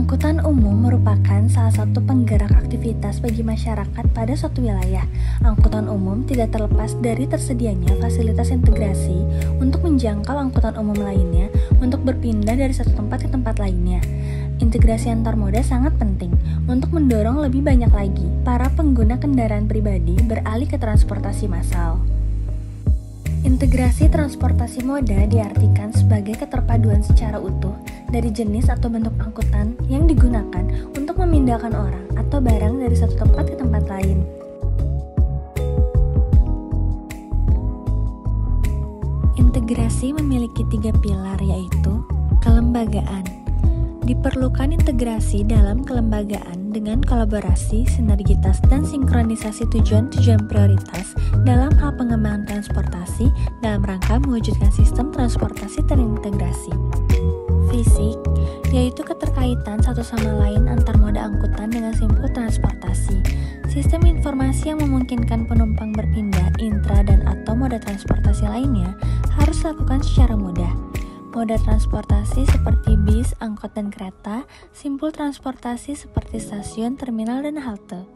Angkutan umum merupakan salah satu penggerak aktivitas bagi masyarakat pada suatu wilayah. Angkutan umum tidak terlepas dari tersedianya fasilitas integrasi untuk menjangkau angkutan umum lainnya untuk berpindah dari satu tempat ke tempat lainnya. Integrasi antar moda sangat penting untuk mendorong lebih banyak lagi para pengguna kendaraan pribadi beralih ke transportasi massal. Integrasi transportasi moda diartikan sebagai keterpaduan secara utuh dari jenis atau bentuk angkutan yang digunakan untuk memindahkan orang atau barang dari satu tempat ke tempat lain. Integrasi memiliki 3 pilar, yaitu kelembagaan. Diperlukan integrasi dalam kelembagaan dengan kolaborasi, sinergitas, dan sinkronisasi tujuan-tujuan prioritas dalam hal pengembangan transportasi dalam rangka mewujudkan sistem transportasi terintegrasi. Fisik, yaitu keterkaitan satu sama lain antar moda angkutan dengan simpul transportasi. Sistem informasi yang memungkinkan penumpang berpindah intra dan atau moda transportasi lainnya harus dilakukan secara mudah. Moda transportasi seperti bis, angkot, dan kereta, simpul transportasi seperti stasiun, terminal, dan halte.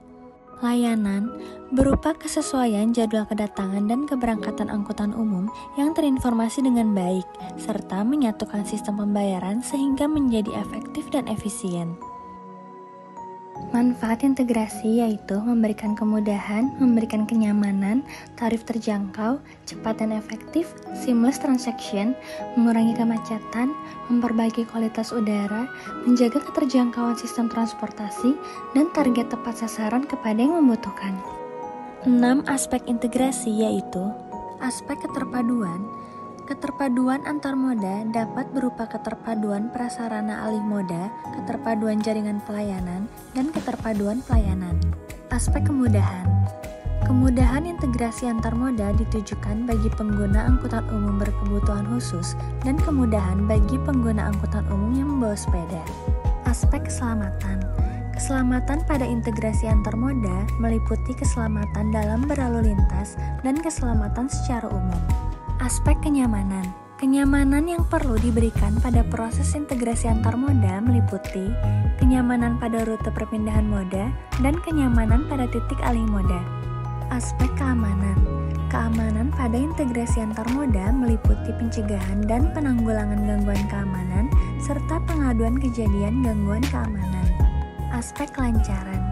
Layanan berupa kesesuaian jadwal kedatangan dan keberangkatan angkutan umum yang terinformasi dengan baik, serta menyatukan sistem pembayaran sehingga menjadi efektif dan efisien. Manfaat integrasi yaitu memberikan kemudahan, memberikan kenyamanan, tarif terjangkau, cepat dan efektif, seamless transaction, mengurangi kemacetan, memperbaiki kualitas udara, menjaga keterjangkauan sistem transportasi, dan target tepat sasaran kepada yang membutuhkan. 6 aspek integrasi yaitu aspek keterpaduan. Keterpaduan antar moda dapat berupa keterpaduan prasarana alih moda, keterpaduan jaringan pelayanan, dan keterpaduan pelayanan. Aspek kemudahan. Kemudahan integrasi antar moda ditujukan bagi pengguna angkutan umum berkebutuhan khusus dan kemudahan bagi pengguna angkutan umum yang membawa sepeda. Aspek keselamatan. Keselamatan pada integrasi antar moda meliputi keselamatan dalam berlalu lintas dan keselamatan secara umum. Aspek kenyamanan. Kenyamanan yang perlu diberikan pada proses integrasi antar moda meliputi kenyamanan pada rute perpindahan moda dan kenyamanan pada titik alih moda. Aspek keamanan. Keamanan pada integrasi antar moda meliputi pencegahan dan penanggulangan gangguan keamanan serta pengaduan kejadian gangguan keamanan. Aspek kelancaran.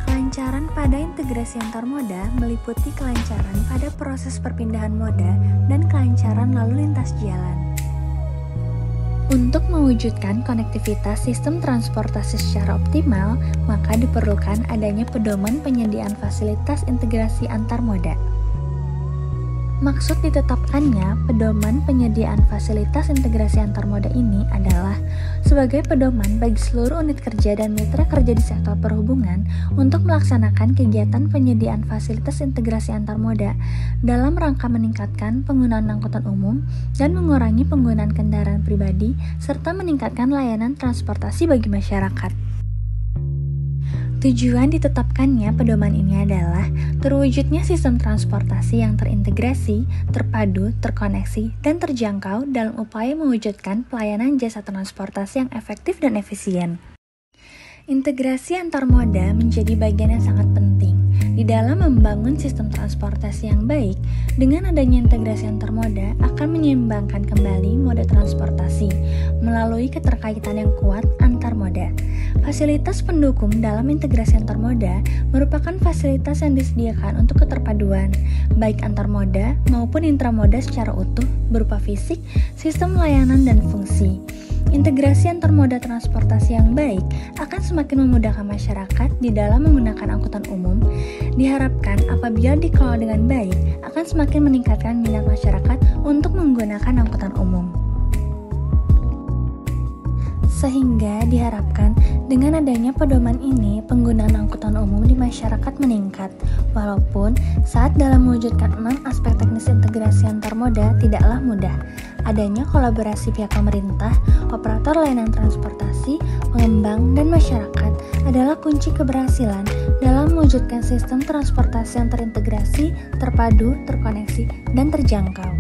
Kelancaran pada integrasi antar moda meliputi kelancaran pada proses perpindahan moda dan kelancaran lalu lintas jalan. Untuk mewujudkan konektivitas sistem transportasi secara optimal, maka diperlukan adanya pedoman penyediaan fasilitas integrasi antar moda. Maksud ditetapkannya pedoman penyediaan fasilitas integrasi antar moda ini adalah sebagai pedoman bagi seluruh unit kerja dan mitra kerja di sektor perhubungan untuk melaksanakan kegiatan penyediaan fasilitas integrasi antar moda dalam rangka meningkatkan penggunaan angkutan umum dan mengurangi penggunaan kendaraan pribadi serta meningkatkan layanan transportasi bagi masyarakat. Tujuan ditetapkannya pedoman ini adalah terwujudnya sistem transportasi yang terintegrasi, terpadu, terkoneksi, dan terjangkau dalam upaya mewujudkan pelayanan jasa transportasi yang efektif dan efisien. Integrasi antar moda menjadi bagian yang sangat penting di dalam membangun sistem transportasi yang baik. Dengan adanya integrasi antar moda akan menyeimbangkan kembali moda transportasi melalui keterkaitan yang kuat antar moda. Fasilitas pendukung dalam integrasi antar moda merupakan fasilitas yang disediakan untuk keterpaduan baik antar moda maupun intramoda secara utuh berupa fisik, sistem layanan, dan fungsi. Integrasi antar moda transportasi yang baik akan semakin memudahkan masyarakat di dalam menggunakan angkutan umum. Diharapkan apabila dikelola dengan baik akan semakin meningkatkan minat masyarakat untuk menggunakan angkutan umum. Sehingga diharapkan dengan adanya pedoman ini penggunaan angkutan umum di masyarakat meningkat. Walaupun saat dalam mewujudkan 6 aspek teknis integrasi antar moda tidaklah mudah. Adanya kolaborasi pihak pemerintah, operator layanan transportasi, pengembang, dan masyarakat adalah kunci keberhasilan dalam mewujudkan sistem transportasi yang terintegrasi, terpadu, terkoneksi, dan terjangkau.